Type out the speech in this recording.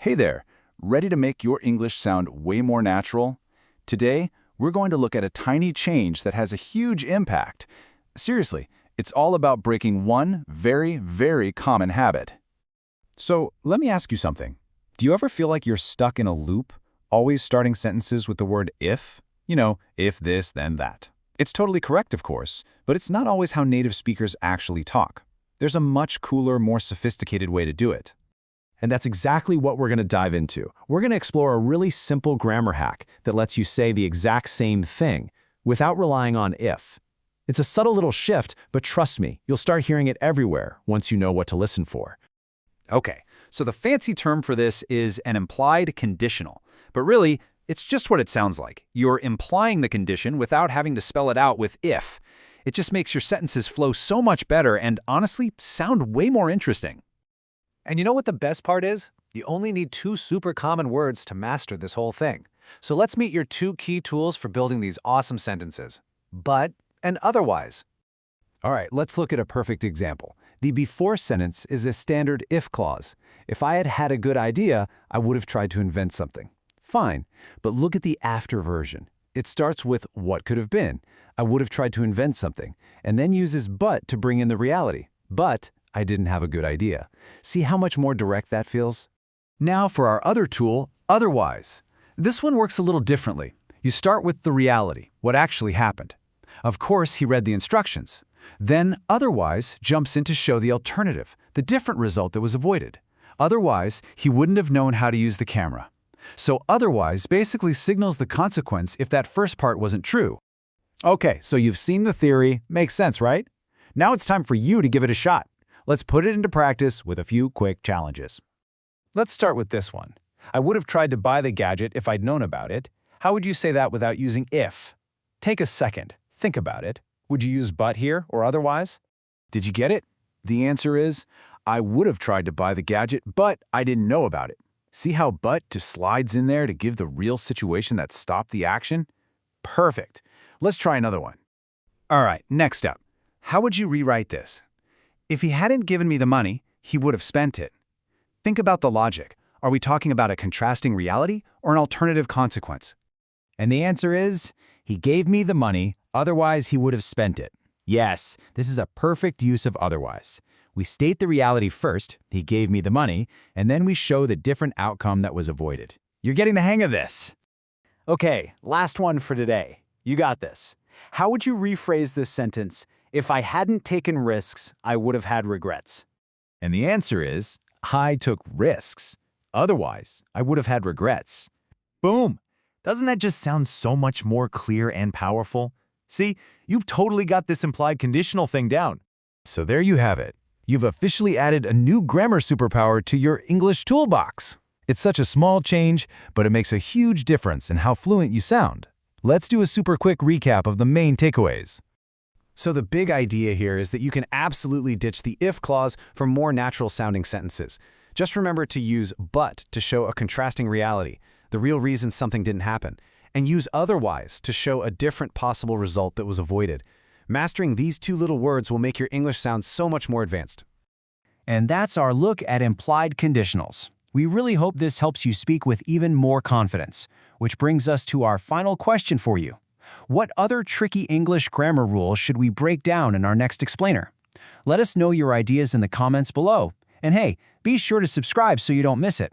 Hey there, ready to make your English sound way more natural? Today, we're going to look at a tiny change that has a huge impact. Seriously, it's all about breaking one very, very common habit. So, let me ask you something. Do you ever feel like you're stuck in a loop, always starting sentences with the word if? You know, if this, then that. It's totally correct, of course, but it's not always how native speakers actually talk. There's a much cooler, more sophisticated way to do it. And that's exactly what we're going to dive into. We're going to explore a really simple grammar hack that lets you say the exact same thing without relying on if. It's a subtle little shift, but trust me, you'll start hearing it everywhere once you know what to listen for. Okay, so the fancy term for this is an implied conditional. But really, it's just what it sounds like. You're implying the condition without having to spell it out with if. It just makes your sentences flow so much better and honestly sound way more interesting. And you know what the best part is? You only need two super common words to master this whole thing. So let's meet your two key tools for building these awesome sentences. But and otherwise. All right, let's look at a perfect example. The before sentence is a standard if clause. If I had had a good idea, I would have tried to invent something. Fine, but look at the after version. It starts with what could have been. I would have tried to invent something, and then uses but to bring in the reality. But I didn't have a good idea. See how much more direct that feels? Now for our other tool, otherwise. This one works a little differently. You start with the reality, what actually happened. Of course, he read the instructions. Then otherwise jumps in to show the alternative, the different result that was avoided. Otherwise, he wouldn't have known how to use the camera. So otherwise basically signals the consequence if that first part wasn't true. Okay, so you've seen the theory. Makes sense, right? Now it's time for you to give it a shot. Let's put it into practice with a few quick challenges. Let's start with this one. I would have tried to buy the gadget if I'd known about it. How would you say that without using if? Take a second. Think about it. Would you use but here or otherwise? Did you get it? The answer is, I would have tried to buy the gadget, but I didn't know about it. See how but just slides in there to give the real situation that stopped the action? Perfect. Let's try another one. All right, next up. How would you rewrite this? If he hadn't given me the money, he would have spent it. Think about the logic. Are we talking about a contrasting reality or an alternative consequence? And the answer is, he gave me the money, otherwise he would have spent it. Yes, this is a perfect use of otherwise. We state the reality first, he gave me the money, and then we show the different outcome that was avoided. You're getting the hang of this. Okay, last one for today. You got this. How would you rephrase this sentence? If I hadn't taken risks, I would have had regrets. And the answer is, I took risks. Otherwise, I would have had regrets. Boom! Doesn't that just sound so much more clear and powerful? See, you've totally got this implied conditional thing down. So there you have it. You've officially added a new grammar superpower to your English toolbox. It's such a small change, but it makes a huge difference in how fluent you sound. Let's do a super quick recap of the main takeaways. So the big idea here is that you can absolutely ditch the if clause for more natural-sounding sentences. Just remember to use but to show a contrasting reality, the real reason something didn't happen, and use otherwise to show a different possible result that was avoided. Mastering these two little words will make your English sound so much more advanced. And that's our look at implied conditionals. We really hope this helps you speak with even more confidence, which brings us to our final question for you. What other tricky English grammar rules should we break down in our next explainer? Let us know your ideas in the comments below. And hey, be sure to subscribe so you don't miss it.